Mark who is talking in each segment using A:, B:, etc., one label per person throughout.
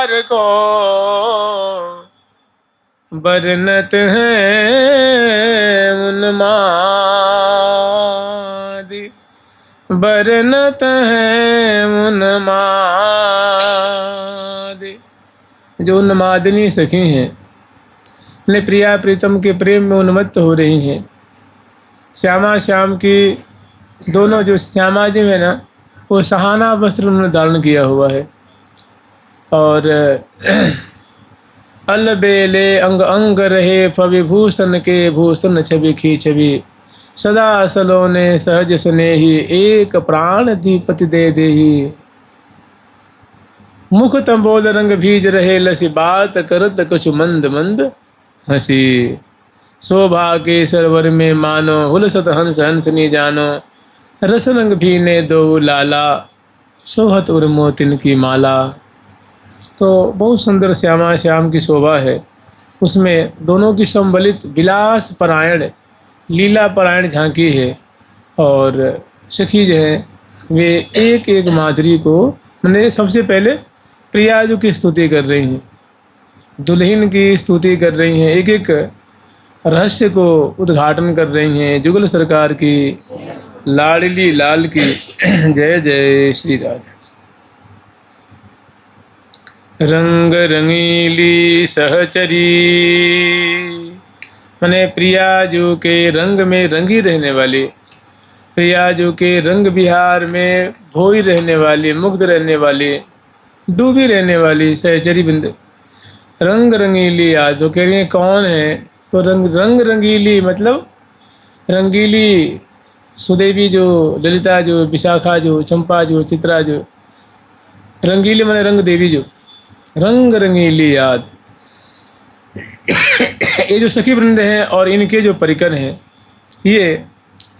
A: बिहार को बरनत है उन्मादी, बरनत है उन्मादी। जो उन्मादिनी सखी हैं, अपने प्रिया प्रीतम के प्रेम में उन्मत्त हो रही हैं। श्यामा श्याम की दोनों जो श्यामा जी है ना, वो सहाना वस्त्र उन्होंने धारण किया हुआ है और अलबेले अंग अंग रहे फविभूषण के भूषण छवि खी छवि, सदा सलोने सहज स्नेही एक प्राण दीपति दे देही। मुख तंबोल रंग भीज रहे लसी बात करत कुछ मंद मंद हंसी, शोभा के सरवर में मानो हुलसत हंस हंसनी जानो, रस रंग भी ने दो लाला सोहत उर मोतिन की माला। तो बहुत सुंदर श्यामा श्याम की शोभा है, उसमें दोनों की सम्मिलित विलास परायण लीला परायण झांकी है। और सखी जो है वे एक एक माधुरी को मैंने सबसे पहले प्रियाजू की स्तुति कर रही हैं, दुल्हन की स्तुति कर रही हैं, एक एक रहस्य को उद्घाटन कर रही हैं। जुगल सरकार की लाडली लाल की जय जय श्री राधे। रंग रंगीली सहचरी, मने प्रियाजू के रंग में रंगी रहने वाली, प्रियाजू के रंग विहार में भोई रहने वाली, मुग्ध रहने वाली, डूबी रहने वाली सहचरी बिंद। रंग रंगीली याद तो कह रही है कौन है, तो रंग रंगीली मतलब रंगीली सुदेवी जो, ललिता जो, विशाखा जो, चंपा जो, चित्रा जो, रंगीली माने रंग देवी जो, रंग रंगीली याद। ये जो सखी वृंद हैं और इनके जो परिकर हैं, ये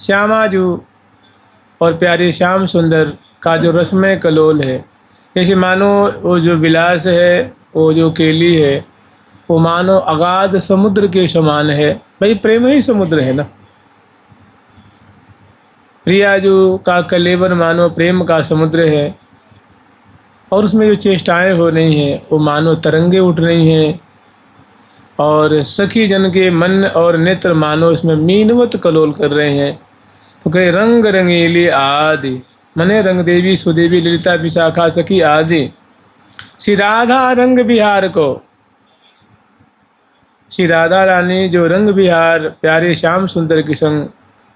A: श्यामाजू और प्यारे श्याम सुंदर का जो रसमय कलोल है, जैसे मानो वो जो विलास है, वो जो केली है, वो मानो अगाध समुद्र के समान है। भाई प्रेम ही समुद्र है ना। प्रियाजू का कलेवर मानो प्रेम का समुद्र है और उसमें जो चेष्टाएं हो रही हैं वो मानो तरंगे उठ रही हैं, और सखी जन के मन और नेत्र मानो इसमें मीनवत कलोल कर रहे हैं। तो कहे रंग रंगीली आदि मने रंग देवी सुदेवी ललिता विशाखा सखी आदि। श्री राधा रंग विहार को, श्री राधा रानी जो रंग विहार प्यारे श्याम सुंदर के संग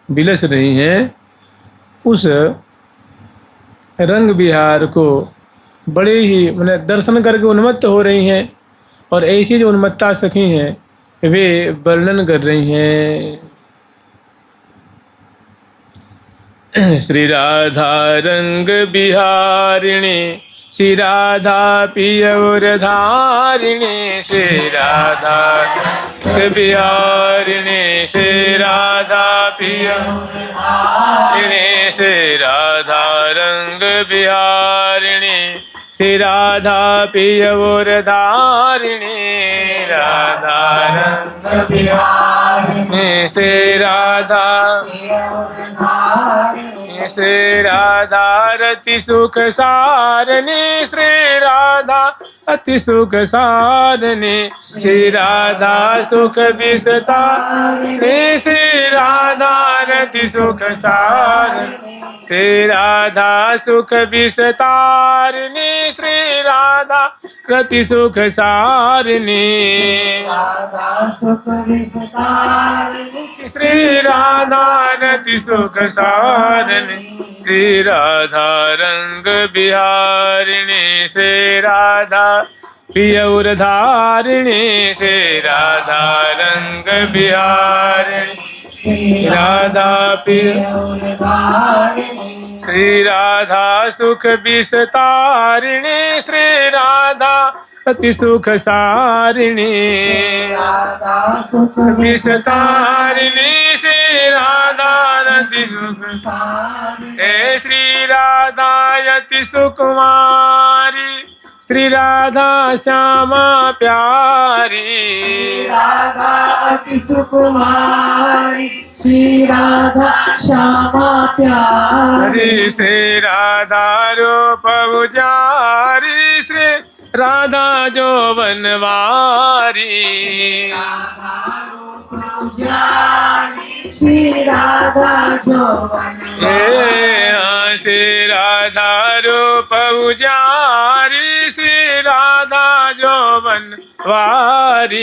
A: बिलस रही हैं, उस रंग विहार को बड़े ही मैंने दर्शन करके उन्मत्त हो रही हैं। और ऐसी जो उन्मत्ता सखी हैं वे वर्णन कर रही हैं। श्री राधा रंग बिहारिणी, श्री राधा पियौर धारिणी, श्री राधा रंग बिहारिणी, श्री राधा पियौर धारिणी, श्री राधा रंग बिहारिणी, श्री राधा पियौर धारिणी, राधा रंग बिहारिणी, श्री राधा श्री राधा रति सुख सारणी, श्री राधा अति सुख सारणी, श्री राधा सुख विस्तारिणी, श्री राधा रति सुख सारणी, श्री राधा सुख विस्तारिणी, श्री राधा रति सुख सारणी, श्री राधा रति सुख सारणी, श्री राधा रंग बिहारिणी, श्री राधा पियौर धारिणी, श्री राधा रंग बिहारिणी, श्री राधा पियौर धारिणी, श्री राधा सुख विस्तारिणी, श्री राधा अति सुख सारिणी, विस्तारिणी, श्री राधा रति सुख सारिणी, श्री राधा अति सुकुमारी, श्री राधा श्यामा प्यारी,
B: राधा अति सुकुमारी, श्री राधा श्यामा प्यारी,
A: श्री राधा रूप उजारी, श्री राधा जो बनवारी
B: श्री राधा जो
A: श्री राधा रूप उजारी श्री राधा जो बनवारी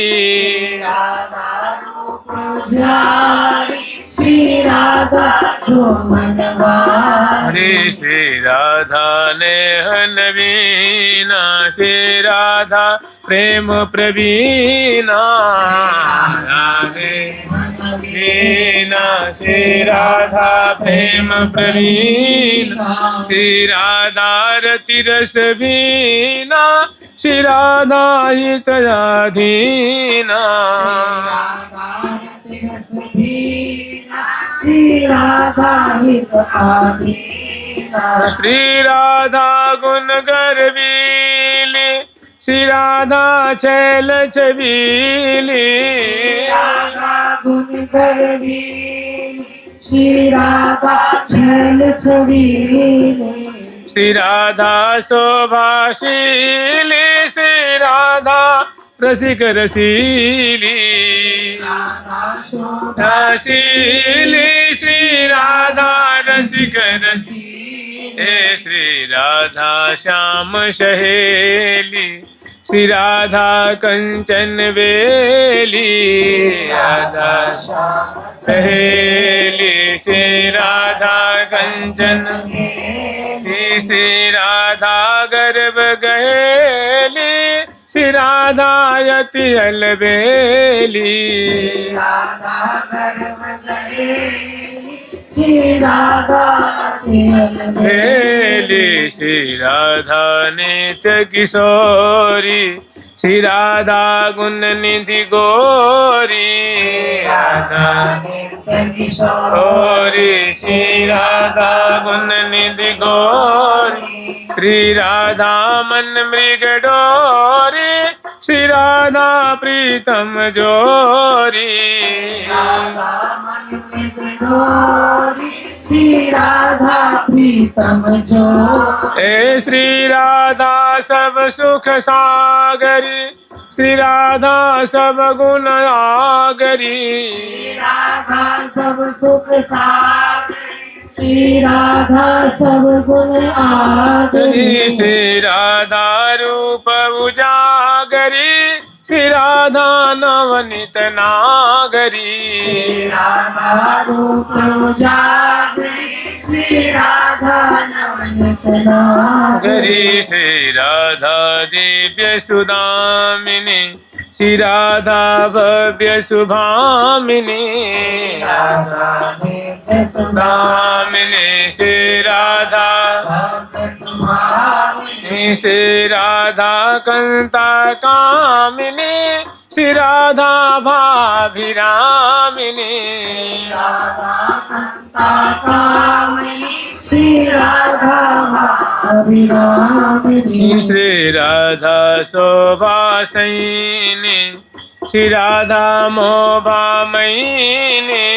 B: श्री राधा जो मनवारी
A: श्री राधा नेह नवीना श्री राधा प्रेम प्रवीणा वीणा श्री राधा प्रेम प्रवीणा श्री राधा रति रस वीणा श्री राधा हितयाधीना
B: श्री राधा हित
A: श्री राधा गुण गर्वीली श्री राधा छैल छबीली
B: गुण गर्वी श्री राधा छैल छबीली
A: श्री राधा शोभाशीली श्री राधा रसिक रसीली रसीली श्री राधा रसिक रसीली श्री राधा श्याम सहेली श्री राधा कंचन बेली राधा सहेली श्री राधा कंचन श्री राधा गर्भ गहेली श्री राधा यति अलबेली
B: श्री राधा
A: बेली श्री राधा नित्य किशोरी श्री राधा गुण निधि गोरी राधा गौरी श्री राधा गुण निधि गौरी श्री राधा मन मृग डोरी श्री राधा प्रीतम जोरी
B: श्री राधा प्रीतम जो
A: श्री राधा सब सुख सागरी श्री राधा सब गुण आगरी
B: राधा सब सुख सागर श्री राधा सब गुण आगरी
A: श्री राधा रूप उजागरी श्री राधा नवनीत नागरी
B: राधा रूप उजागरी श्री राधा नवनीत नागरी
A: श्री राधा दिव्य सुदामिनी श्री राधा भव्य शुभामिनी सुदामिनी श्री राधा श्री राधा कंता कामिनी श्री राधा भाभिरामिनी
B: श्री राधा अभिरामिनी
A: श्री राधा शोभासैनी श्री राधा मोभामयिनी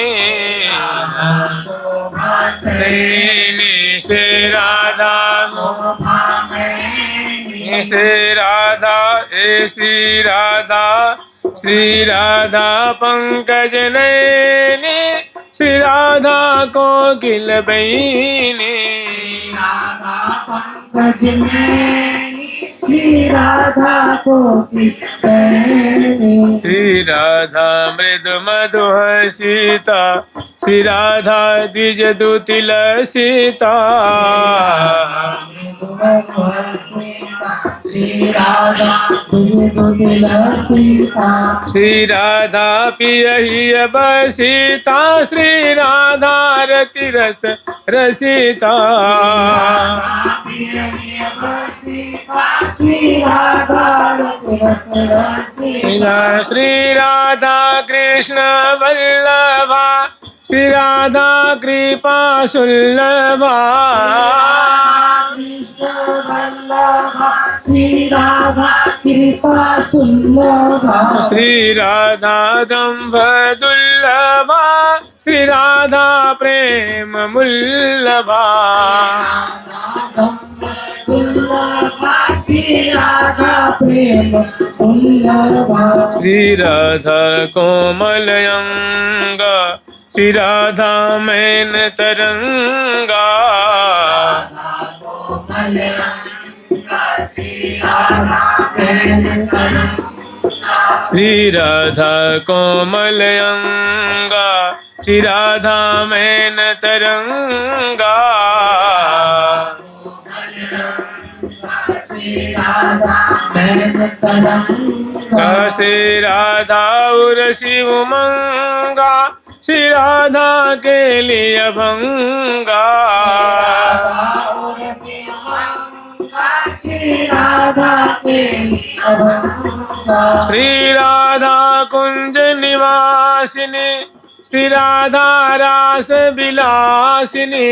A: सैनी श्री राधा श्री राधा श्री राधा पंकज नयनी श्री राधा कोकिल बैनी
B: पंकज नयनी श्री राधा कोकिल बैनी
A: श्री राधा मृदु मधुर सीता श्री राधा द्विज दुतिल सीता
B: श्री राधा
A: श्री राधा पियहि बसीता श्री राधा रति रस रसिता श्री राधा कृष्ण वल्लभा श्री राधा कृपा सुल्लभा
B: कृष्ण वल्लभा श्री राधा कृपा सुल्लभा
A: श्री राधा दंभ दुर्लभा श्री राधा प्रेम मुल्लभा
B: श्री राधा प्रेम उल्लभा
A: श्री राधा कोमल अंगा श्री राधा मैन तरंगा श्री राधा कोमल अंगा श्री राधा मैन तरंगा श्री राधा उर्सी उमंगा श्री राधा के लिए भंगा
B: श्री राधा के
A: श्री राधा कुंज निवासिनी श्री राधा रास विलासिनी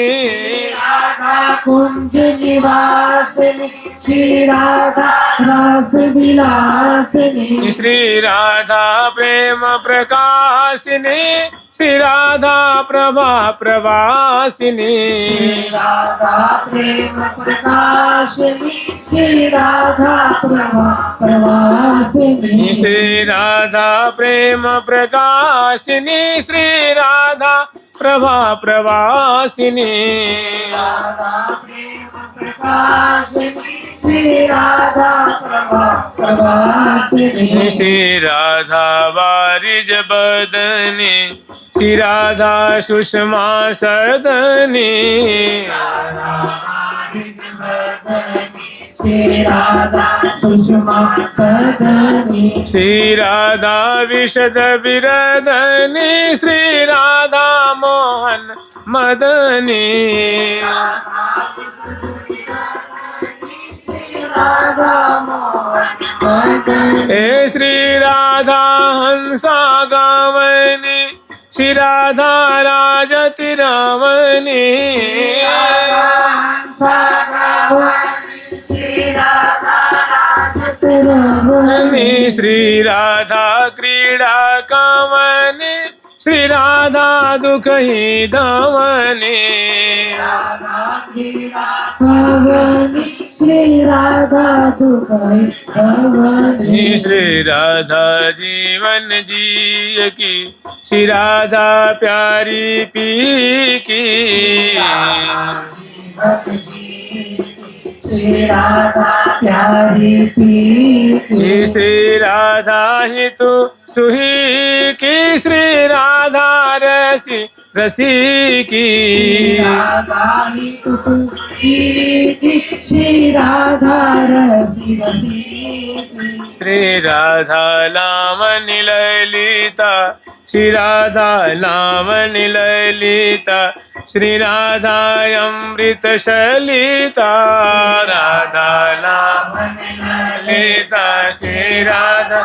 B: राधा कुंज निवासिनी श्री राधा रस विलासिनी
A: श्री राधा प्रेम प्रकाशिनी श्री राधा प्रभा प्रवासिनी
B: श्री राधा प्रेम प्रकाशिनी श्री राधा प्रभा प्रवासिनी
A: श्री राधा प्रेम प्रकाशिनी श्री राधा प्रभा प्रवासिनी
B: राधा प्रेम प्रकाशिनी श्री राधा प्रभा प्रवासिनी
A: श्री राधा वारिज बदनी श्री राधा सुषमा सदनी
B: श्री राधा सुषमा सदनी
A: श्री राधा विशद विरदनी श्री राधा मोहन मदनी
B: राधा मोहन
A: हे श्री राधा हंसा गावनी श्री राधा राजति रमणी
B: श्री राधा राजतरमणि
A: श्री राधा क्रीड़ा कमनी श्री राधा दुख ही दमनी
B: भवनी श्री राधा दुखई भवनी
A: श्री राधा जीवन जी की श्री राधा प्यारी पी की
B: श्री राधा प्यारी पी
A: श्री राधा ही तू सुही की श्री राधा रसी रसी की
B: राधा ही श्री राधा रसी रसी
A: श्री राधा लावणी ललिता श्री राधा लावणी ललिता श्री राधा अमृत शलिता राधा लावणी ललिता श्री राधा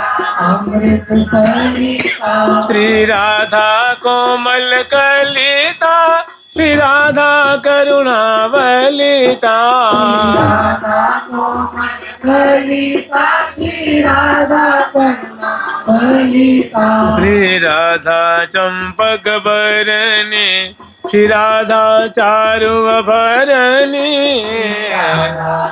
B: अमृत सलिता
A: श्री राधा कोमल कलिता श्री राधा करुणावलिता
B: राधा कोमल कलिता श्री राधा करुणावलिता
A: श्री राधा चंपक बरनी श्री राधा चारु भरनी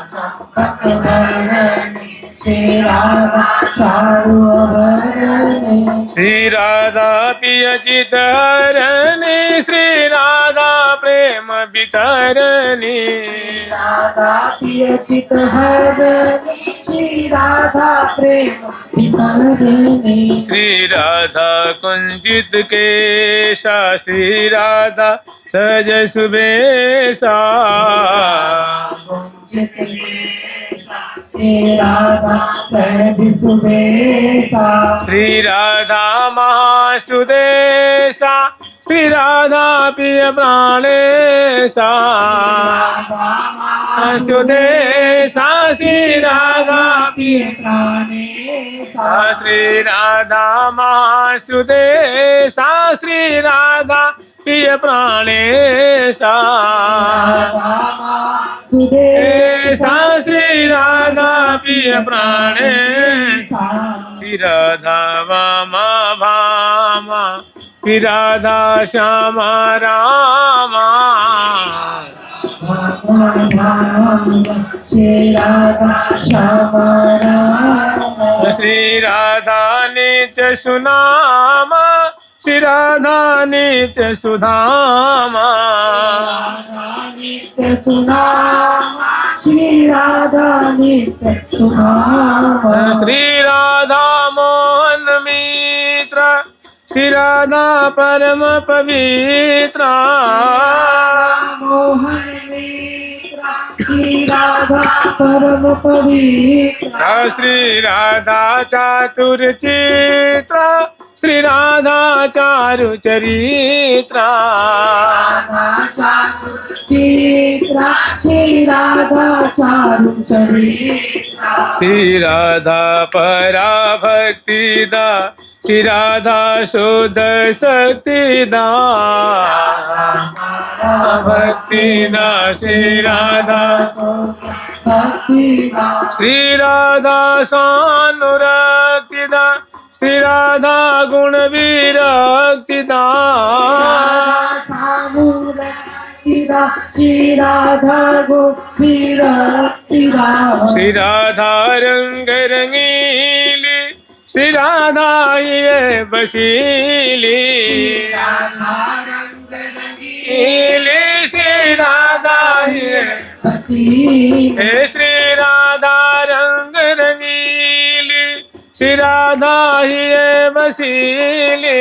B: चंपक बरनी श्री राधा चारु भरनी
A: श्री राधा पिय चित हरनी श्री राधा प्रेम वितरणी
B: राधा प्रिय चित हरनी श्री राधा प्रेम वितरणी
A: श्री राधा कुंजित केशा श्री राधा सहज सुबेसा
B: श्री राधा सहज सुबेसा
A: श्री राधा महासुदेशा श्री राधा प्रिय प्राणेशा सुदेशा श्री राधा
B: प्रिय प्राणेशा
A: श्री राधा महासुदेशा श्री राधा प्रिय प्राणेशा
B: सुदेशा
A: श्री राधा प्रिय प्राणेशा श्री राधा वामा भामा श्री राधा श्यामा रामा
B: श्री राधा श्याम राम
A: श्री राधा नित्य सुनामा श्री राधा नित्य सुधामा
B: नित्य सुनामा श्री राधा नित्य सुनामा
A: श्री राधा मोहन मित्र श्री राधा परम पवित्र
B: मोहन मित्र श्री राधा परम पवित्र
A: श्री राधा चातुर चित्र श्री राधा चारु चरित्र
B: चित्रा श्री राधा चारु चरित्र
A: श्री राधा परा भक्ति दा श्री राधा शुद्ध शक्ति दा भक्ति दा श्री राधा
B: शक्ति
A: श्री राधा सानुरक्ति दा श्री राधा गुण विरक्ति दा
B: श्री राधा गोपीरा
A: श्री राधा रंग रंगीली श्री राधा ये बसीली श्री राधा ये हे श्री राधा रंग रंगीली श्री राधा ये बसीली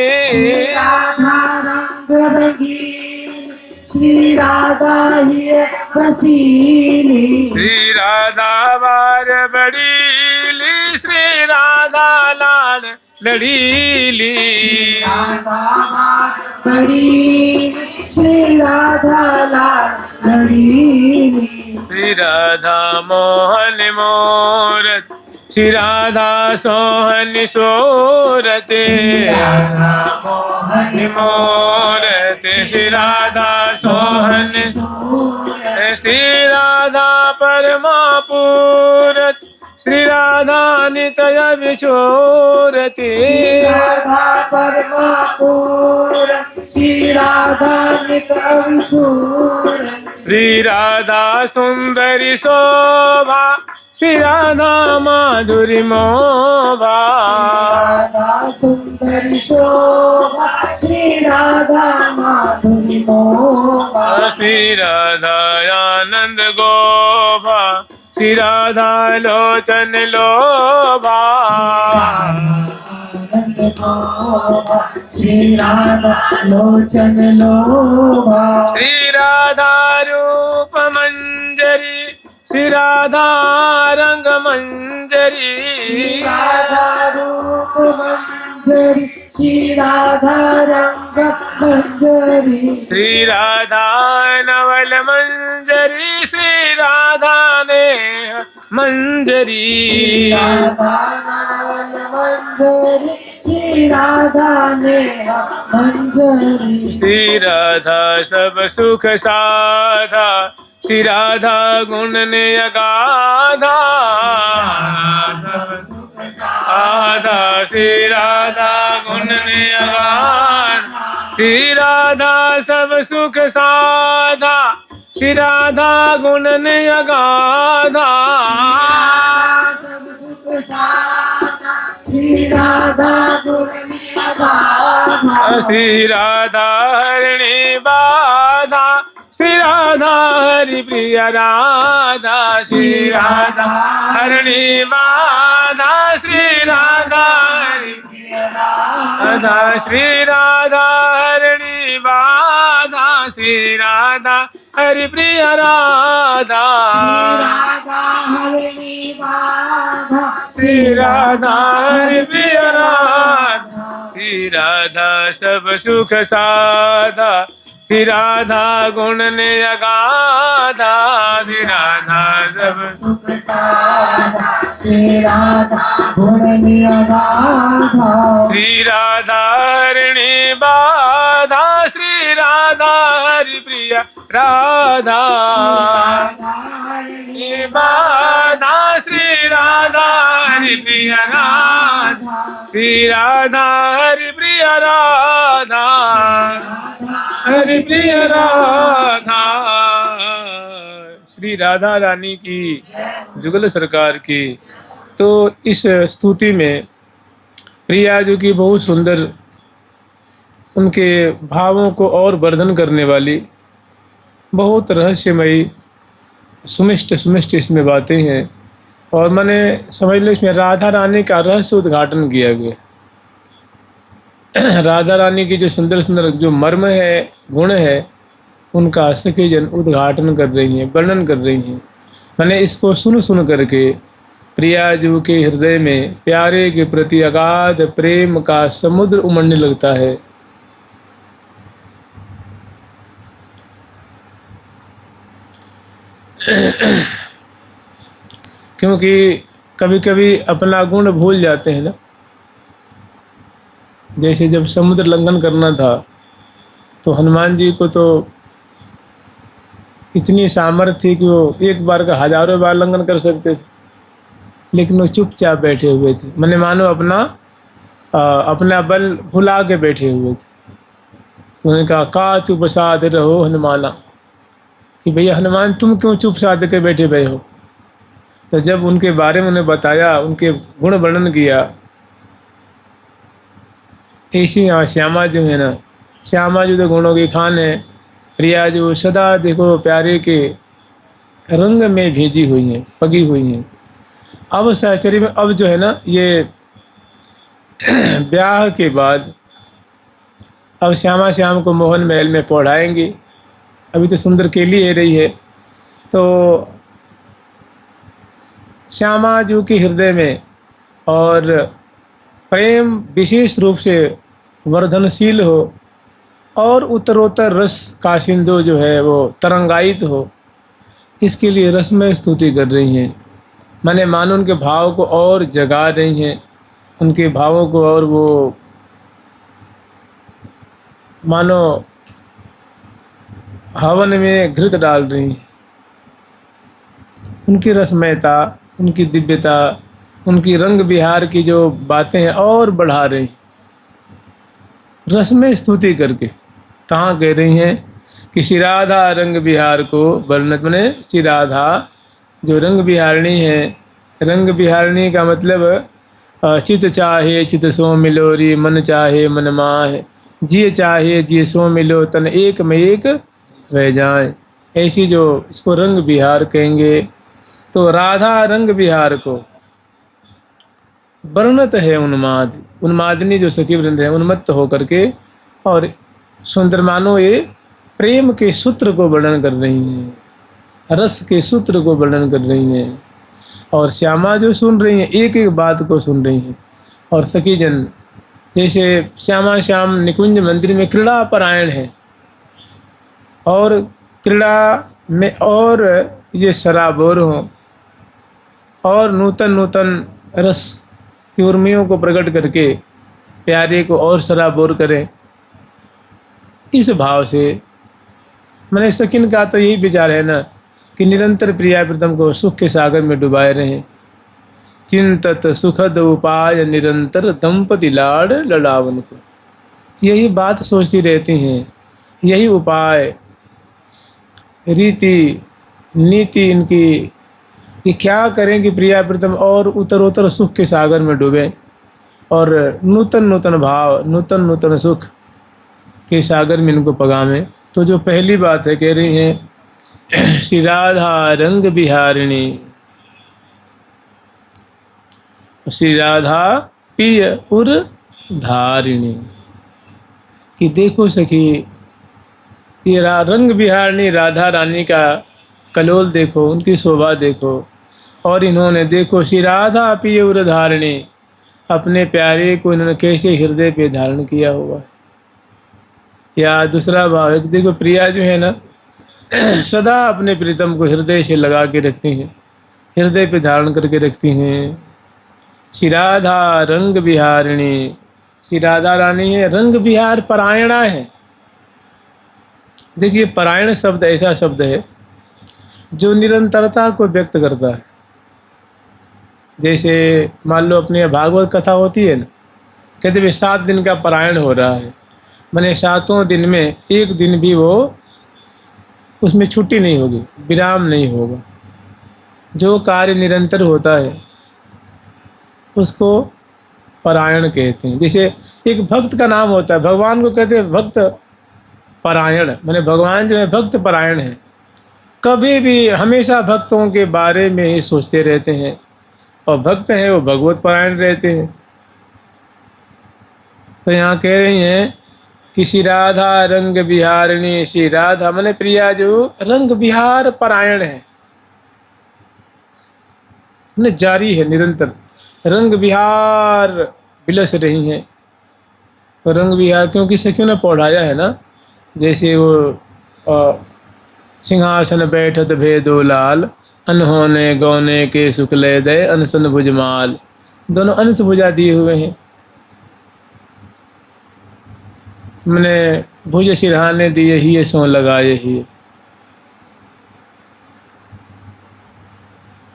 B: श्री राधा ये बसीली
A: श्री राधा बार बड़ीली श्री राधा लाड लड़ीली
B: बड़ी श्री राधा लड़ी
A: श्री राधा मोहन मोरत श्री राधा सोहन सोरत मोरत श्री राधा सोहन श्री राधा परमा पूरत श्री राधा नितय विचोरति
B: राधा परमापुर श्री राधा नितय
A: श्री राधा सुंदरी शोभा श्री राधा माधुरी मोभा
B: राधा सुंदरी शोभा श्री राधा माधुरी मोहा
A: श्री राधा आनंद गोभा श्री राधा लोचन लोभा
B: आनंद गोभा श्री राधा लोचन लोभा
A: श्री राधा रूप मंजरी श्री राधा रंग मंजरी
B: राधा रूप मंजरी श्री राधा रंग मंजरी
A: श्री राधा नवल मंजरी श्री राधा ने मंजरी
B: राधा नवल मंजरी श्री राधा ने मंजरी
A: श्री राधा सब सुख साधा श्री राधा गुण ने अगाधा आधा श्री राधा गुण ने अगाधा श्री राधा सब सुख साधा श्री राधा गुण ने अगाधा
B: सब सुख साधा श्री राधा गुण निगाहा
A: श्री राधा हरिणी बाधा श्री राधा हरि प्रिय राधा श्री राधा हरिणी बाधा श्री राधा हरि राधा श्री राधा हरिणी बाधा श्री राधा हरि प्रिय राधा
B: राधा हरिणी बाधा
A: श्री राधा हरि प्रिय राधा श्री राधा सब सुख साधा श्री राधा गुण ने अगाधा श्री राधा सब
B: सुख साधा श्री राधा गुण निगाहा
A: श्री राधा हरिणी बाधा श्री राधा हरि प्रिय राधा हरिणी बाधा श्री राधा हरि प्रिय राधा श्री राधा हरि प्रिय राधा हरि प्रिय राधा श्री राधा रानी की, जुगल सरकार की। तो इस स्तुति में प्रिया जी की बहुत सुंदर, उनके भावों को और वर्धन करने वाली, बहुत रहस्यमयी सुमिष्ट सुमिष्ट इसमें बातें हैं। और मैंने समझ लो इसमें राधा रानी का रहस्य उद्घाटन किया गया। राधा रानी की जो सुंदर सुंदर जो मर्म है, गुण है, उनका सखी जन उद्घाटन कर रही हैं, वर्णन कर रही हैं। मैंने इसको सुन सुन करके प्रिया जी के हृदय में प्यारे के प्रति अगाध प्रेम का समुद्र उमड़ने लगता है। क्योंकि कभी कभी अपना गुण भूल जाते हैं ना। जैसे जब समुद्र लंघन करना था तो हनुमान जी को तो इतनी सामर्थ्य थी कि वो एक बार का हजारों बार लंघन कर सकते थे, लेकिन वो चुपचाप बैठे हुए थे। मैंने मानो अपना बल भुला के बैठे हुए थे। तो उन्होंने कहा का चुप साध रहो हनुमाना, कि भैया हनुमान तुम क्यों चुप साध के बैठे भय हो। तो जब उनके बारे में उन्हें बताया, उनके गुण वर्णन किया, ऐसी यहाँ श्यामा जो है ना, श्यामा जो तो गुणों की खान है। प्रिया जो सदा देखो प्यारे के रंग में भेजी हुई हैं, पगी हुई हैं। अब सहचरी में अब जो है ना, ये ब्याह के बाद अब श्यामा श्याम को मोहन महल में पढ़ाएंगी। अभी तो सुंदर केली है रही है। तो श्यामा जी के हृदय में और प्रेम विशेष रूप से वर्धनशील हो और उत्तरोत्तर रस का सिंधु जो है वो तरंगायित हो, इसके लिए रसमय स्तुति कर रही हैं। माने मानो उनके भाव को और जगा रही हैं, उनके भावों को और वो मानो हवन में घृत डाल रही हैं। उनकी रसमयता, उनकी दिव्यता, उनकी रंग विहार की जो बातें हैं और बढ़ा रही, रसमय स्तुति करके कहाँ कह रही हैं कि श्री राधा रंग विहार को वर्णन। मैंने श्री राधा जो रंग विहारिणी है, रंग विहारिणी का मतलब चित चाहे चित सो मिलो री, मन चाहे मन माहे, जिय चाहे जिय सो मिलो, तन एक में एक रह जाए। ऐसी जो इसको रंग विहार कहेंगे। तो राधा रंग विहार को वर्णत है उन्माद, उन्मादिनी जो सखी वृंद है उन्मत्त होकर के, और सुंदर मानो ये प्रेम के सूत्र को वर्णन कर रही हैं, रस के सूत्र को वर्णन कर रही हैं। और श्यामा जो सुन रही हैं, एक एक बात को सुन रही हैं। और सखी जन जैसे श्यामा श्याम निकुंज मंदिर में क्रीड़ा परायण है, और क्रीड़ा में और ये सराबोर हों और नूतन नूतन रस की उर्मियों को प्रकट करके प्यारे को और सराबोर करें। इस भाव से मैंने सकिन का तो यही विचार है ना कि निरंतर प्रिया प्रीतम को सुख के सागर में डुबाए रहें। चिंतत सुखद उपाय निरंतर दंपति लाड़ लड़ावन को, यही बात सोचती रहती हैं, यही उपाय रीति नीति इनकी कि क्या करें कि प्रिया प्रीतम और उत्तरोत्तर सुख के सागर में डूबें और नूतन नूतन भाव, नूतन नूतन सुख के सागर में इनको पगामें। तो जो पहली बात है कह रही हैं श्री राधा रंग विहारिणी, श्री राधा पिय उर धारिणी, कि देखो सखी ये रंग विहारिणी राधा रानी का कलोल देखो, उनकी शोभा देखो। और इन्होंने देखो श्री राधा पिय उर धारिणी, अपने प्यारे को इन्होंने कैसे हृदय पे धारण किया हुआ है। या दूसरा भाव है कि देखो प्रिया जो है ना सदा अपने प्रीतम को हृदय से लगा के रखती हैं, हृदय पे धारण करके रखती हैं। श्री राधा रंग विहारिणी, श्री राधा रानी है रंग विहार परायणा है। देखिए परायण शब्द ऐसा शब्द है जो निरंतरता को व्यक्त करता है। जैसे मान लो अपनी भागवत कथा होती है ना, कहते भाई 7 दिन का परायण हो रहा है, मैंने 7 दिन में एक दिन भी वो उसमें छुट्टी नहीं होगी, विराम नहीं होगा। जो कार्य निरंतर होता है उसको परायण कहते हैं। जैसे एक भक्त का नाम होता है, भगवान को कहते हैं भक्त परायण, माने भगवान जो है भक्त परायण है। कभी भी हमेशा भक्तों के बारे में ही सोचते रहते हैं, और भक्त हैं वो भगवत परायण रहते हैं। तो यहाँ कह रही हैं कि श्री राधा रंग बिहारिणी, श्री राधा माने प्रिया जो रंग बिहार परायण है, माने जारी है, निरंतर रंग बिहार बिलस रही हैं। तो रंग बिहार क्योंकि सखियों ने पढ़ाया है ना, जैसे वो सिंहासन बैठत भेदो लाल, अनहोने गौने के शुक्ल दय अनसन भुजमाल। दोनों अंश भुजा दिए हुए हैं, मैंने भुज सिरहाने दिए ही सो लगाए ही।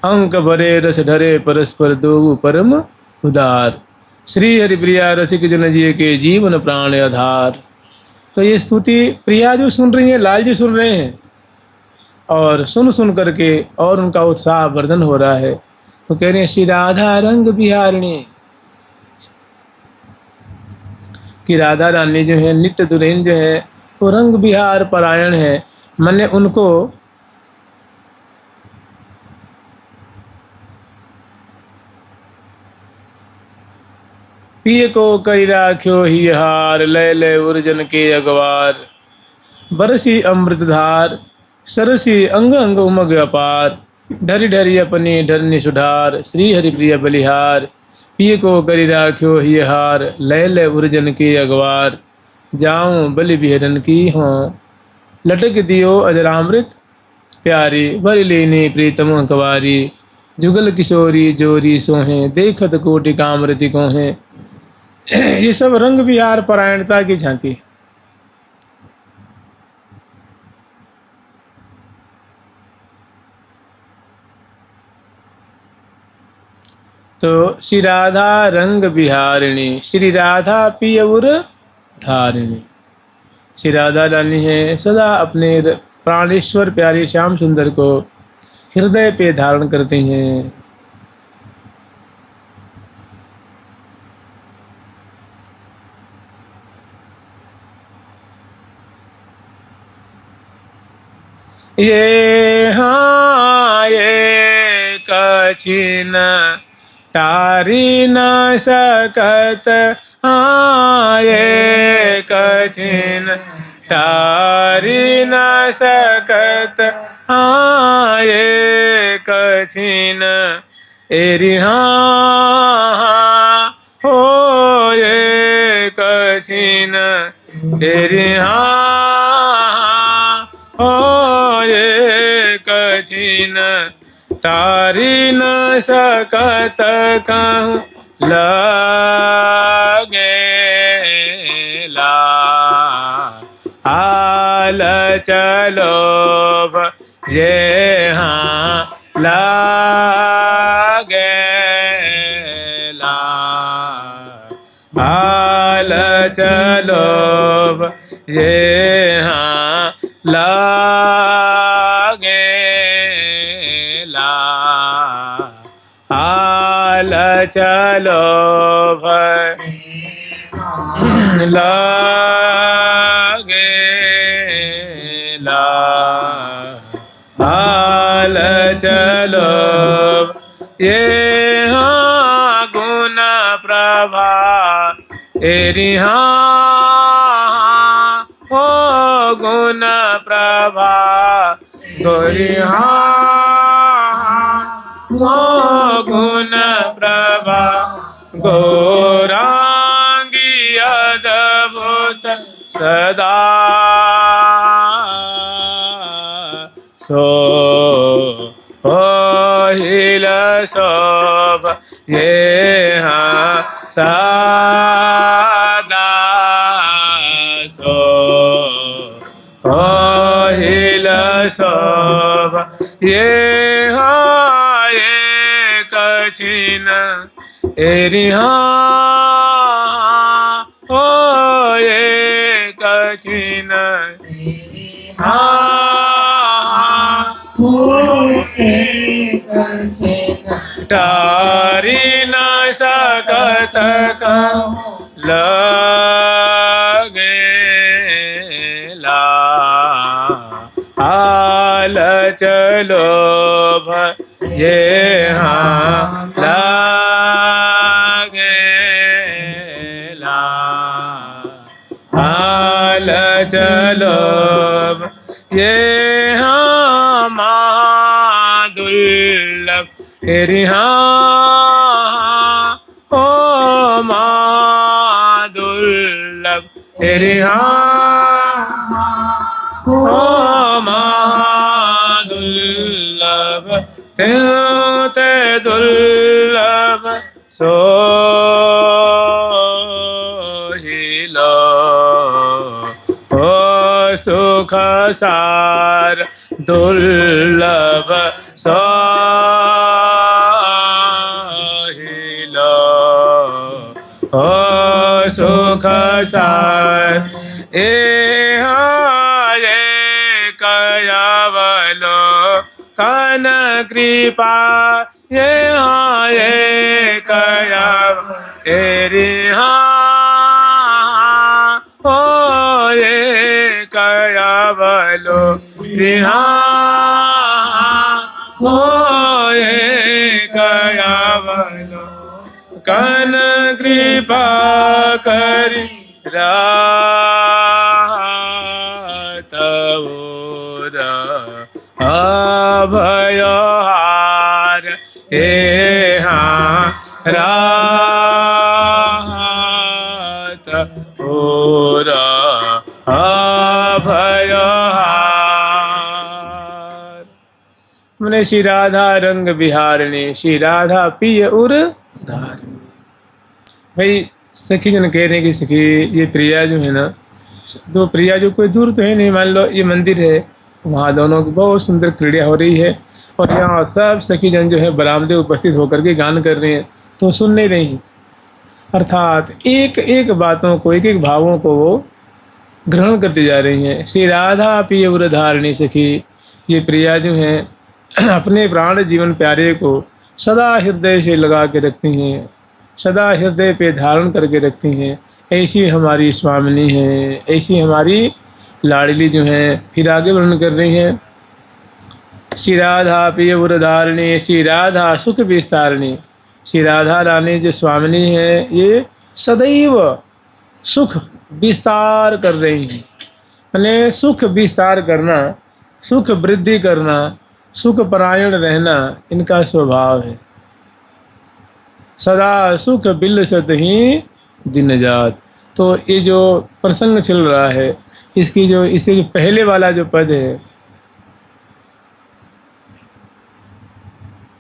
A: अंक भरे रस ढरे परस्पर दो परम उदार, श्री हरि प्रिया रसिक जन जी के जीवन प्राण आधार। तो ये स्तुति प्रिया जो सुन रही है, लाल जी सुन रहे हैं, और सुन करके और उनका उत्साह वर्धन हो रहा है। तो कह रहे हैं श्री राधा रंग बिहारिणी, कि राधा रानी जो है नित्य दुल्हन जो है वो रंग बिहार परायण है। मैंने उनको पिए को कई राख्यो ही हार, लय लय उर्जन के अगवार, बरसी अमृतधार सरसी अंग अंग उमग अपार, ढरी ढरी अपनी ढरनी सुधार, श्री हरि प्रिय बलिहार। पिए को करी राख्यो ही हार, लय लय उर्जन के अगवार, जाऊं बलि बिहरन की हों, लटक दियो अजरामृत प्यारी, भर लेने प्रीतम कवारी, जुगल किशोरी जोरी सोहें, देखत कोटि कामृति को हैं। ये सब रंग बिहार परायणता की झांकी। तो श्री राधा रंग बिहारिणी, श्री राधा पियउर धारिणी। श्री राधा रानी है सदा अपने प्राणेश्वर प्यारे श्याम सुंदर को हृदय पे धारण करती हैं। ये हाँ ये कछिन टारी न सकत, हाँ ये कछिन टारी न सकत, हाँ ये कछिन एरी हाँ हो ये कछिन एरी हाँ हो ये कछिन तारी न सकत कहूँ लगेला, हाल चलो ये हाँ लगेला, हाल चलो ये हाँ लगेला, हाल चलो लगेला, हाल चलो ये हाँ गुण प्रभा एरी हाँ हो गुण प्रभा गोरी हाँ हो गुण प्रभा गौरांगी अद्भुत सदा सो हिल सब ये हाँ सदा सो हिल सब ये हाँ ये कछिन एरी हाँ हो ये कछिन हाँ टारी न सकत कहूँ लगेला हाल चलो ये हाँ लागेला हाल चलो ये हाँ महादुर्लभ तेरी हाँ ओ महादुर्लभ तेरी हाँ ओ महादुर्लभ ते दुर्लभ सो ही लो ओ सुख सार दुर्लभ सो ही लो ओ सुख सार ए कयावलो कन कृपा ये हाँ ये कयाव एरी हाँ ओ ये कयावलो हाँ ओ ये कयावलो कन कृपा करी अभयहार हे हाँ राहत पूरा अभयहार। मैंने श्री राधा रंग बिहारणी श्री राधा पिय उर धारणी। भाई सखी जन कह रहे हैं कि सखी ये प्रिया जो है ना, दो प्रिया जो कोई दूर तो है नहीं, मान लो ये मंदिर है, वहाँ दोनों की बहुत सुंदर क्रीड़ा हो रही है और यहाँ सब सखी जन जो है बरामदे उपस्थित होकर के गान कर रहे हैं तो सुन नहीं रही, अर्थात एक एक बातों को एक एक भावों को वो ग्रहण करती जा रही हैं। श्री राधा पिय उर धारणी सखी, ये प्रिया जो हैं अपने प्राण जीवन प्यारे को सदा हृदय से लगा के रखती हैं, सदा हृदय पे धारण करके रखती हैं। ऐसी हमारी स्वामिनी हैं, ऐसी हमारी लाडली जो हैं। फिर आगे वर्णन कर रही हैं, श्री राधा पिय उर धारणी श्री राधा सुख विस्तारणी। श्री राधा रानी जो स्वामिनी हैं ये सदैव सुख विस्तार कर रही हैं, मैंने सुख विस्तार करना, सुख वृद्धि करना, सुख परायण रहना इनका स्वभाव है। सदा सुख बिलसत ही दिन जात। तो ये जो प्रसंग चल रहा है इसकी जो इससे जो पहले वाला जो पद है,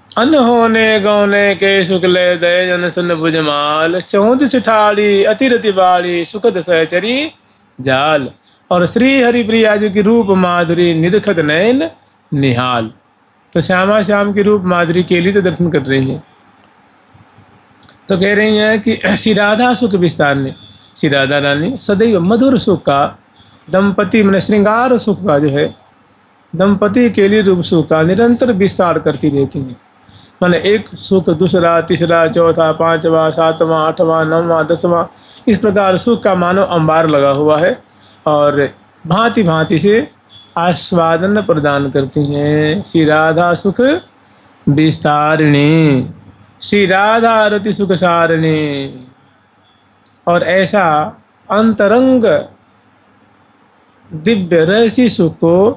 A: अनहोने गौने के शुक्ल दय जन सुन भुजमाल, चौद चिठाड़ी अतिरति बाड़ी सुखद सहचरी जाल। और श्री हरिप्रिया जी की रूप माधुरी निरखत नयन निहाल। तो श्यामा श्याम की रूप माधुरी के लिए तो दर्शन कर रही हैं। तो कह रही हैं कि श्री राधा सुख विस्तार ने, श्री राधा रानी सदैव मधुर सुख का, दंपति मन श्रृंगार सुख का जो है दंपति के लिए रूप सुख का निरंतर विस्तार करती रहती हैं। माने एक सुख दूसरा तीसरा चौथा पांचवा सातवां आठवां नौवां दसवां, इस प्रकार सुख का मानो अंबार लगा हुआ है और भांति भांति से आस्वादन प्रदान करती हैं। श्री राधा सुख विस्तारिणी श्री राधा रति सुख सारिणी। और ऐसा अंतरंग दिव्य रहस्य सुख को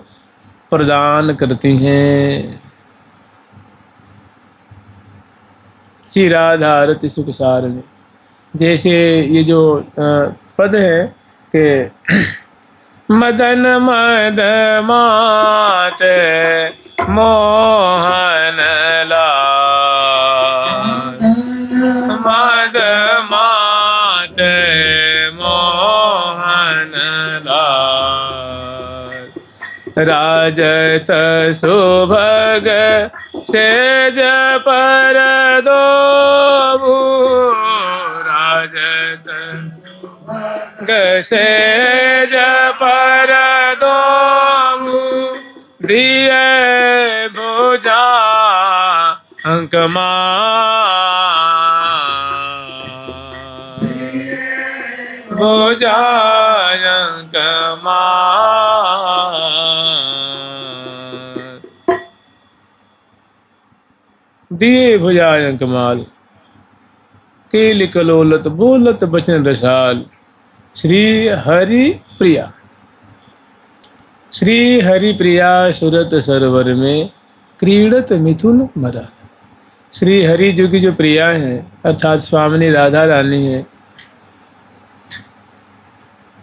A: प्रदान करती हैं। श्री राधा रति सुख सारिणी। जैसे ये जो पद है कि मदन मद मात मोहन लाल, मद मात मोहन लाल, राजत सुभग सेज पर दो, राजत सेज पर दो, दिए भुजा भुजायंक दिए भुजायंक माल, केल कलोलत बोलत बचन रसाल। श्री हरि प्रिया, श्री हरि प्रिया सुरत सरोवर में क्रीड़त मिथुन मरा। श्री हरि जी की जो प्रिया हैं अर्थात स्वामिनी राधा रानी है,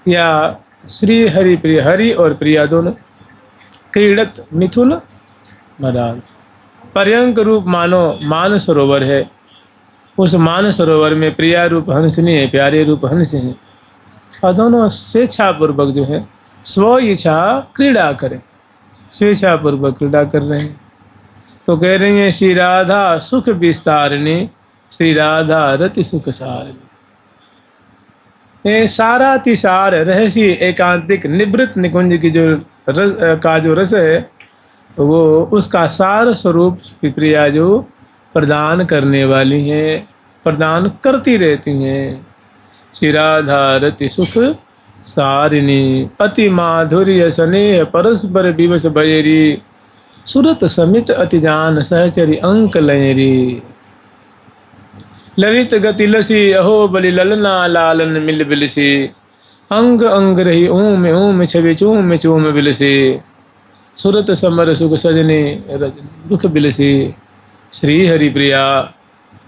A: या श्री हरि प्रिया, हरि और प्रिया दोनों, क्रीड़त मिथुन मराल। पर्यंक रूप मानो मान सरोवर है, उस मान सरोवर में प्रिया रूप हंसनी है, प्यारे रूप हंस हैं, और दोनों स्वेच्छापूर्वक जो है स्व इच्छा क्रीड़ा करें, स्वेच्छापूर्वक क्रीड़ा कर रहे हैं। तो कह रही हैं श्री राधा सुख विस्तारिणी, श्री राधा रति सुख सारिणी। ये सारा तिसार रहस्य एकांतिक निवृत्त निकुंज की जो रस है, वो उसका सार स्वरूप प्रिया जो प्रदान करने वाली हैं, प्रदान करती रहती हैं। श्री राधा रति सुख सारिणी, अति माधुर्य स्नेह परस्पर दिवस भयरी, सुरत समित अति जान सहचरी अंक लयरी। ललित गति लसी अहो बलि ललना लालन मिल बिलसी, अंग अंग रही ऊम छवि चूम चूम बिलसी, सुरत समर सुख सजनी दुख बिलसी। श्री हरि प्रिया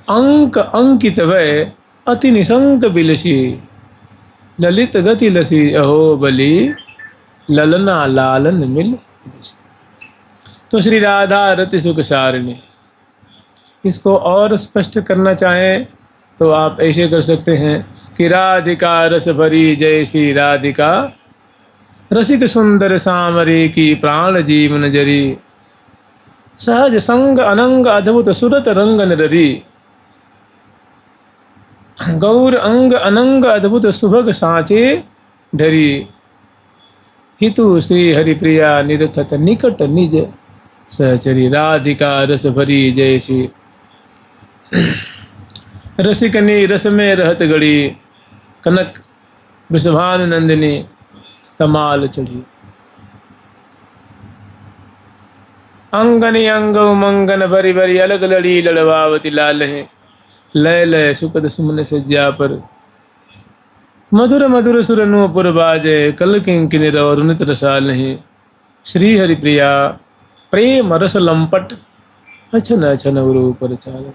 A: अंक अंकित वै अति निशंक बिलसी, ललित गति लसी अहो बलि ललना लालन मिल बिलसी। तो श्री राधा रति सुख सारिणी, इसको और स्पष्ट करना चाहें तो आप ऐसे कर सकते हैं कि राधिका रस भरी जैसी राधिका, रसिक सुंदर सामरी की प्राण जीवन जरी, सहज संग अनंग अद्भुत सुरत रंग नररी, गौर अंग अनंग अद्भुत सुभग सांचे ढरी, हितु श्री हरिप्रिया निरखत निकट निज सहचरी। राधिका रस भरी जैसी, रसिकनी रस में रहत गड़ी, कनक वृषभानु नंदिनी तमाल चढ़ी। अंगनी अंग मंगन भरी भरी अलग लड़ी लड़वावती लाल है, लय लय सुखद सुमन सज्जा पर, मधुर मधुर सुर नूपुर बाजे, कल किंकिनी और नित रसाल नहीं। श्री हरिप्रिया प्रेम रस लंपट, अछन अछन उरु पर चाल।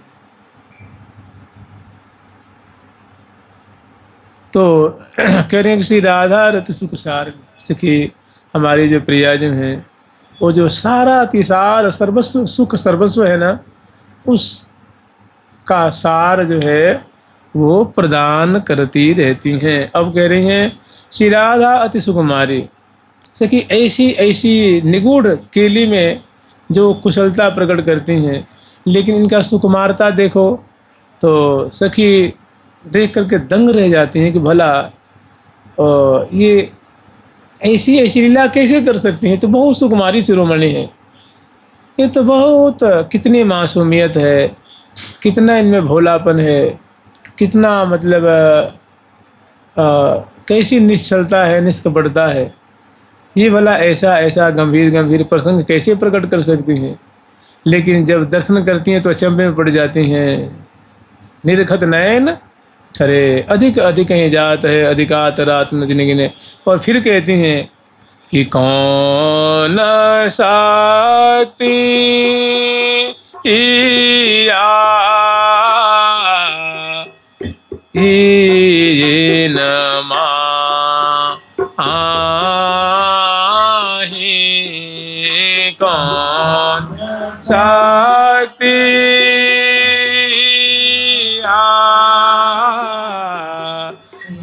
A: तो कह रहे हैं कि श्री राधा रति सुख सार सखी, हमारी जो प्रिया जो हैं वो जो सारा तिसार सर्वस्व सुख सर्वस्व है ना, उस का सार जो है वो प्रदान करती रहती हैं। अब कह रही हैं श्री राधा अति सुकुमारी सखी, ऐसी ऐसी निगूढ़ केली में जो कुशलता प्रकट करती हैं, लेकिन इनका सुकुमारता देखो तो सखी देख करके दंग रह जाती हैं कि भला ये ऐसी ऐसी लीला कैसे कर सकती हैं। तो बहुत सुकुमारी शिरोमणि है, ये तो बहुत कितनी मासूमियत है, कितना इनमें भोलापन है, कितना मतलब कैसी निश्चलता है, निष्कपटता है। ये भला ऐसा ऐसा गंभीर गंभीर प्रसंग कैसे प्रकट कर सकती हैं, लेकिन जब दर्शन करती हैं तो अचंभे में पड़ जाती हैं। निरखत नयन ठरे अधिक अधिक ही जात है, अधिकात रात न दिन गिने। और फिर कहती हैं कि कौन साती ये नमा कौन साती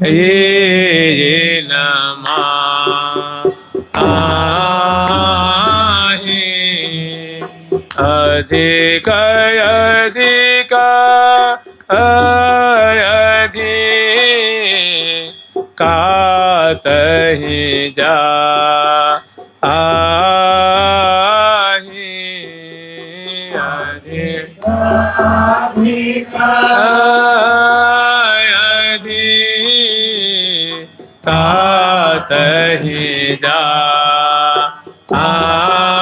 A: ये नमा अधिक अधिक कातहि जा आहि अधिक तहि जा आही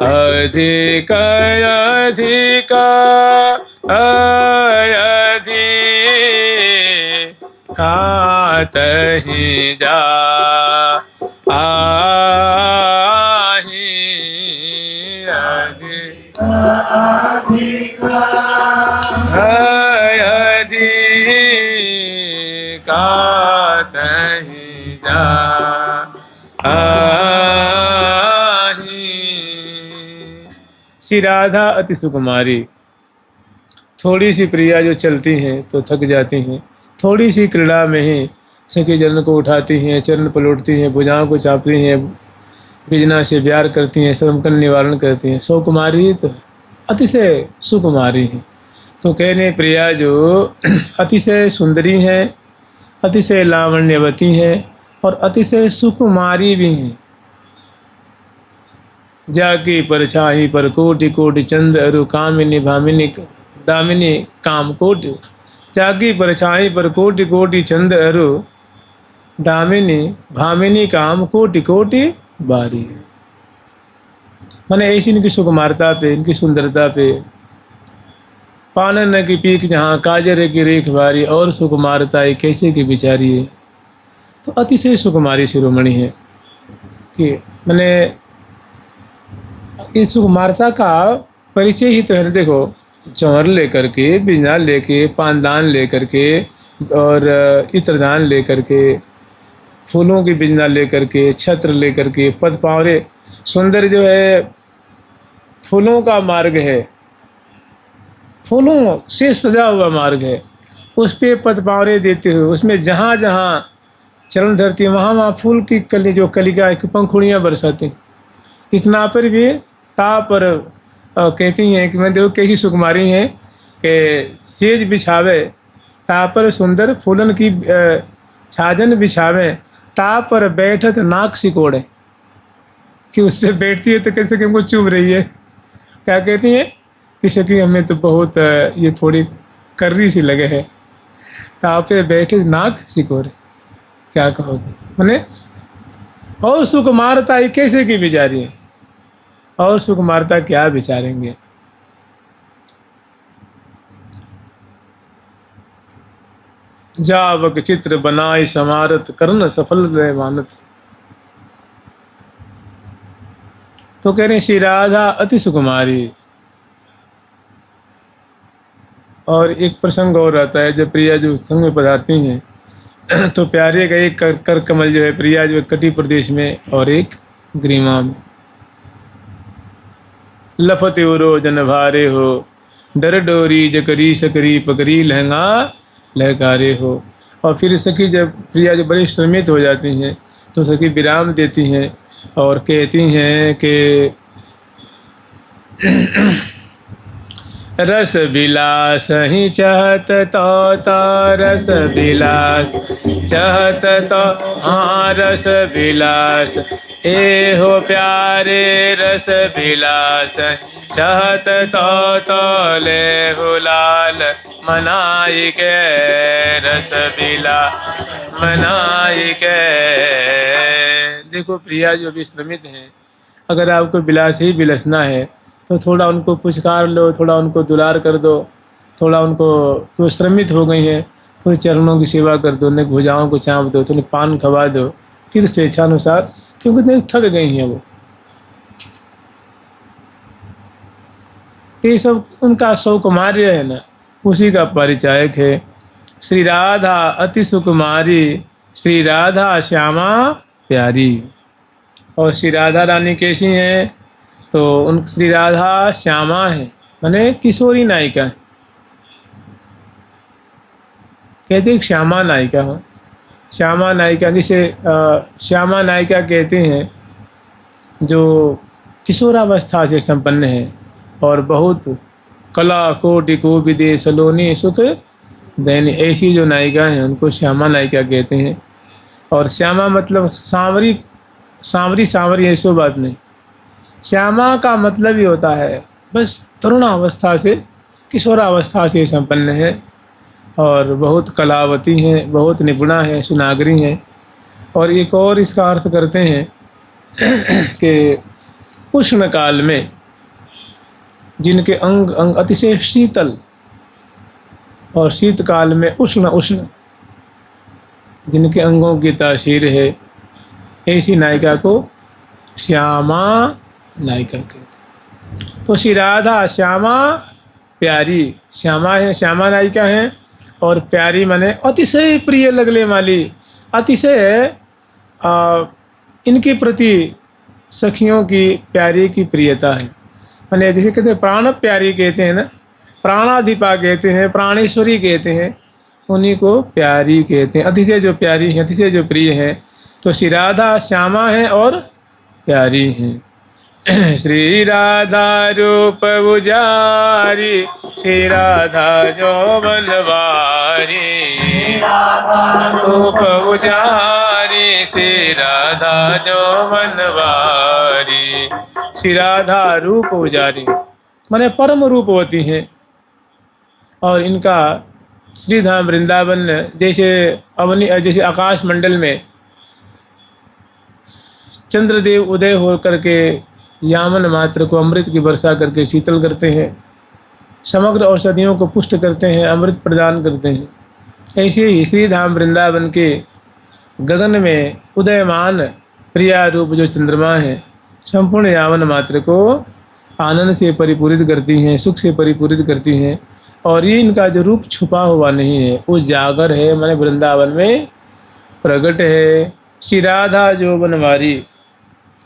A: अधिक अधिक तहि जा आही अधिक तहि जा आही। श्री राधा अति सुकुमारी। थोड़ी सी प्रिया जो चलती हैं तो थक जाती हैं, थोड़ी सी क्रीड़ा में ही सखी चरण को उठाती हैं, चरण पलटती हैं, भुजाओं को चापती हैं, बिजना से प्यार करती हैं, श्रमकन निवारण करती हैं। सुकुमारी तो अतिशय सुकुमारी हैं। तो कहने प्रिया जो अतिशय सुंदरी हैं, अतिशय लावण्यवती हैं और अतिशय सुकुमारी भी हैं। जाकी परछाई पर कोटि कोटि चंद अरु कामिनी भामिनी दामिनी काम कोटि। जाकी परछाई पर कोटि कोटि चंद अरु दामिनी भामिनी काम कोटि कोटि बारी। मैंने ऐसी इनकी सुकुमारता पे, इनकी सुंदरता पे, पानन की पीक जहाँ काजर की रेख भारी और सुकुमारता कैसे की बिचारी है। तो अतिशय सुकुमारी शिरोमणि है कि मैंने इस सुकुमारता का परिचय ही तो है। देखो, चंवर लेकर के, बिजना लेके, पानदान लेकर के और इत्रदान लेकर के, फूलों की बिजना लेकर के, छत्र लेकर के, पद पावरे सुंदर जो है फूलों का मार्ग है, फूलों से सजा हुआ मार्ग है, उस पे पद पावरे देते हुए उसमें जहाँ जहाँ चरण धरती है वहाँ वहाँ फूल की कली जो कलिका की पंखुड़ियाँ बरसाती। इतना पर भी ता पर कहती हैं कि मैं देखो कैसी सुकुमारी हैं कि सेज बिछावे ता पर सुंदर फूलन की छाजन बिछावे ता पर बैठत नाक सिकोड़े। कि उस पर बैठती है तो कैसे कि हमको चुभ रही है। क्या कहती हैं कि सखी हमें तो बहुत ये थोड़ी कर्री सी लगे है, ता पे बैठे नाक सिकोड़े। क्या कहोगे मैंने। और सुकुमारता ये कैसे की बिचारी है, और सुकुमारता क्या बिचारेंगे। जावक चित्र बनाई समारत करन सफल रहे मानत। तो कह रहे श्री राधा अति सुकुमारी। और एक प्रसंग और आता है, जब प्रिया जो संग में पधारती हैं तो प्यारे का एक कर कमल जो है प्रिया जो कटी प्रदेश में और एक ग्रीमा में। लफते उरो जन भारे हो डर डोरी जकरी सकरी पकड़ी लहंगा लहकारे हो। और फिर सखी जब प्रिया जब बड़ी श्रमित हो जाती हैं तो सखी विराम देती हैं और कहती हैं कि रस विलास ही चाहत तो रस विलास चाहत तो हाँ रस विलास ए हो प्यारे रस विलास चाहत तो ले हो लाल मनाई के रस विलास मनाई के। देखो प्रिया जो भी श्रमित हैं, अगर आपको विलास ही विलसना है तो थोड़ा उनको पुचकार लो, थोड़ा उनको दुलार कर दो, थोड़ा उनको तो श्रमित हो गई हैं तो चरणों की सेवा कर दो, उन्हें भुजाओं को चाँप दो, तो उन्हें पान खवा दो, फिर स्वेच्छानुसार, क्योंकि नहीं थक गई हैं वो। तो ये सब उनका सौकुमार्य है ना, उसी का परिचायक है। श्री राधा अति सुकुमारी, श्री राधा श्यामा प्यारी। और श्री राधा रानी कैसी हैं तो उन श्री राधा श्यामा है, माने किशोरी नायिका है। कहते हैं श्यामा नायिका हो, श्यामा नायिका जिसे श्यामा नायिका कहते हैं जो किशोरावस्था से संपन्न है और बहुत कला कोटि को विदे सलोनी सुख दैनी, ऐसी जो नायिका हैं उनको श्यामा नायिका कहते हैं। और श्यामा मतलब सांवरी, सांवरी सांवरी ऐसो बात नहीं। श्यामा का मतलब ही होता है बस तरुणावस्था से किशोरावस्था से संपन्न है। और बहुत कलावती हैं, बहुत निपुणा हैं, सुनागरी हैं। और एक और इसका अर्थ करते हैं कि उष्ण काल में जिनके अंग अंग अतिशय शीतल और शीतकाल में उष्ण उष्ण जिनके अंगों की तासीर है, ऐसी नायिका को श्यामा नायिका कहते हैं। तो श्री राधा श्यामा प्यारी, श्यामा है, श्यामा नायिका है, और प्यारी माने अतिशय प्रिय लगने वाली, अतिशय इनके प्रति सखियों की प्यारी की प्रियता है। माने जैसे कहते हैं प्राण प्यारी कहते हैं ना, प्राणाधिपा कहते हैं, प्राणेश्वरी कहते हैं, उन्हीं को प्यारी कहते हैं। अतिशय जो प्यारी हैं, अतिशय जो प्रिय हैं। तो श्री राधा श्यामा है और प्यारी हैं। श्री राधा रूप उजारी, श्री राधा जो बनवारी, रूप उजारी, श्री राधा जो बनवारी। श्री राधा रूप उजारी माने परम रूपवती हैं, और इनका श्रीधाम वृंदावन जैसे जैसे आकाश मंडल में चंद्रदेव उदय हो करके यामन मात्र को अमृत की वर्षा करके शीतल करते हैं, समग्र औषधियों को पुष्ट करते हैं, अमृत प्रदान करते हैं, ऐसे ही श्रीधाम वृंदावन के गगन में उदयमान प्रिया रूप जो चंद्रमा है, संपूर्ण यावन मात्र को आनंद से परिपूरित करती हैं, सुख से परिपूरित करती हैं। और ये इनका जो रूप छुपा हुआ नहीं है, वो जागर है, माने वृंदावन में प्रकट है। श्री राधा जो बनवारी।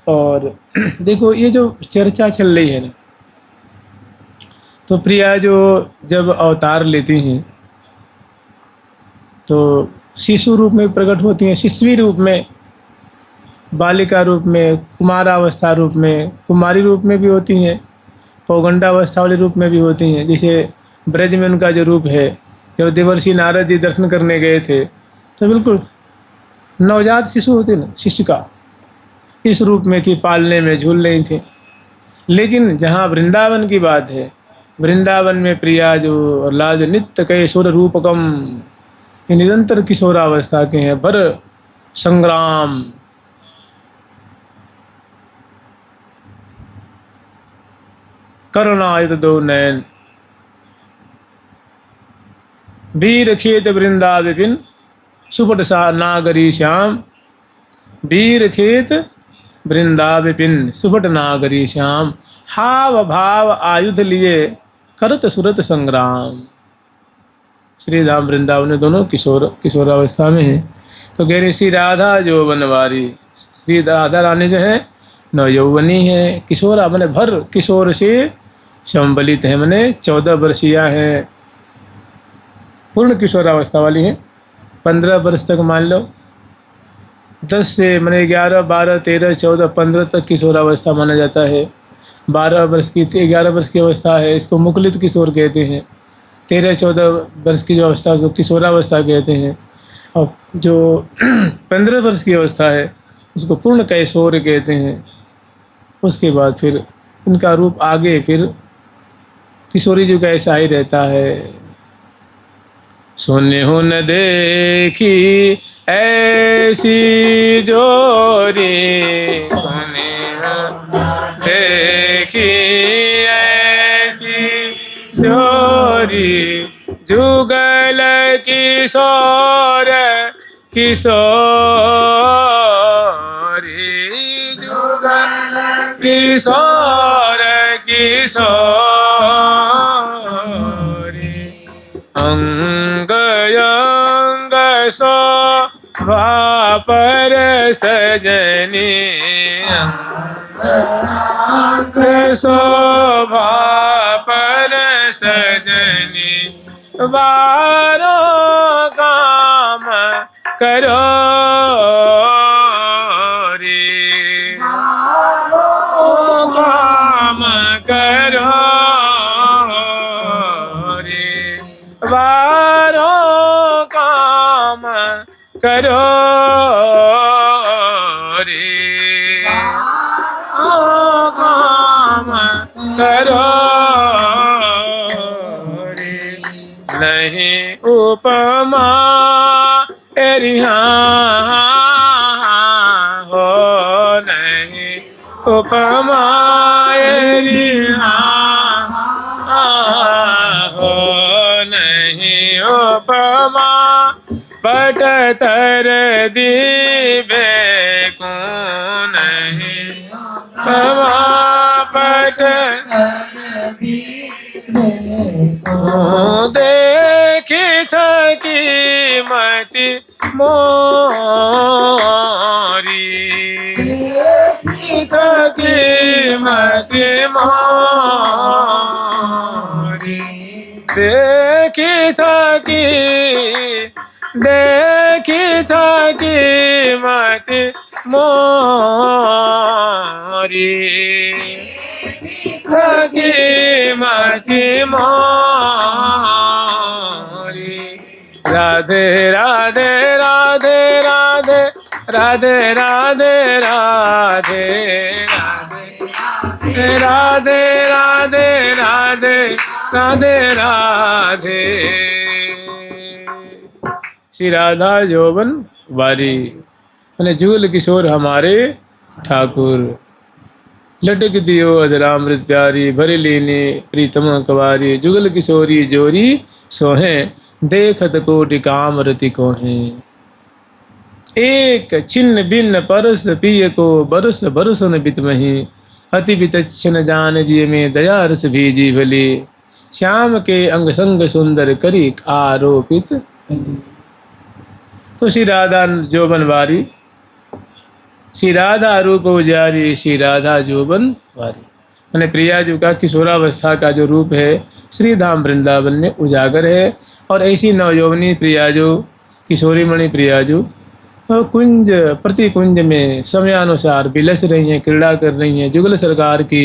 A: और देखो ये जो चर्चा चल रही है ना, तो प्रिया जो जब अवतार लेती हैं तो शिशु रूप में प्रकट होती हैं, शिशवी रूप में, बालिका रूप में, कुमारावस्था रूप में, कुमारी रूप में भी होती हैं, पौगंडावस्था वाले रूप में भी होती हैं। जैसे ब्रज में उनका जो रूप है, जब देवर्षि नारद जी दर्शन करने गए थे तो बिल्कुल नवजात शिशु होते ना, शिशुका इस रूप में थी, पालने में झूल रही थी। लेकिन जहाँ वृंदावन की बात है, वृंदावन में प्रिया जो लाज नित्य कैशोर रूपकम, ये निरंतर किशोरावस्था के हैं, भर संग्राम, करुणायुत दो नयन, वीर खेत वृंदा विपिन, सुपट सा नागरी श्याम, वीर खेत वृंदा विपिन, सुपट नागरी श्याम, हाव भाव आयुध लिए करत सुरत संग्राम। श्रीधाम वृंदावन में दोनों किशोरावस्था में हैं। तो कह रही श्री राधा जो बनवारी, श्री राधा रानी जो है नवयौवनी है, किशोरा मैंने भर किशोर से संबलित है, मैंने 14 वर्षीय है, पूर्ण किशोरावस्था वाली है। 15 वर्ष तक मान लो, 10 से मैंने 11, 12, 13, 14, 15 तक किशोरावस्था माना जाता है। 12 वर्ष की 11 वर्ष की अवस्था है, इसको मुकुलित किशोर कहते हैं। 13, 14 वर्ष की जो अवस्था है उसको किशोरावस्था कहते हैं। और जो 15 वर्ष की अवस्था है उसको पूर्ण कैशोर कहते हैं। उसके बाद फिर इनका रूप आगे फिर किशोरी जी का ऐसा ही रहता है। सुने हो न देखी ऐसी जोरी, सुने हो देखी ऐसी जोरी, जुगल किशोर किशोरी, जुगल किशोर किशोरी, अंग अंग शोभा पर सजनी, अंग शोभा पर सजनी, बारों काम करो रे, बारों काम करो रे, बारों काम करो रे, बारों काम करो रे, नहीं उप उपमायरी हो नहीं उपमा पट तर दीबे को नहीं उपमा पट देखी थकी मति मोरी थकी मति मोरी देखी थकी मति मोरी थकी मति मोरी राधे राधे राधे राधे राधे राधे राधे राधे राधे राधे राधे राधे। श्री राधा यौवन वारी અને जुगल किशोर हमारे ठाकुर लटक दियो अधरामृत प्यारी भरे लेने प्रीतम कवारी जुगल किशोरी जोरी सोहे देखत कोटि काम रति को है एक छिन्न भिन्न परस पिय को बरस बरसन बित मही अति वितच्छन जान जिय में दया रस भीजी भले श्याम के अंग संग सुंदर करी आरोपित। तो श्री राधा जोबन वारी श्री राधा रूप उजारी श्री राधा जोबन वारी मैंने प्रियाजू का किशोरावस्था का जो रूप है श्री धाम वृंदावन में उजागर है। और ऐसी नवयौवनी प्रियाजू किशोरी मणि प्रियाजू और कुंज प्रति कुंज में समयानुसार बिलस रही हैं, क्रीड़ा कर रही हैं। जुगल सरकार की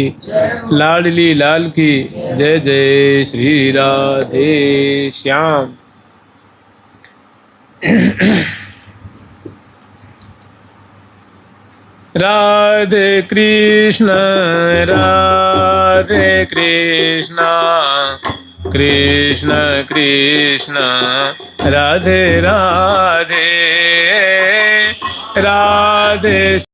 A: लाडली लाल की जय जय श्री राधे श्याम। राधे कृष्ण कृष्ण कृष्ण राधे राधे राधे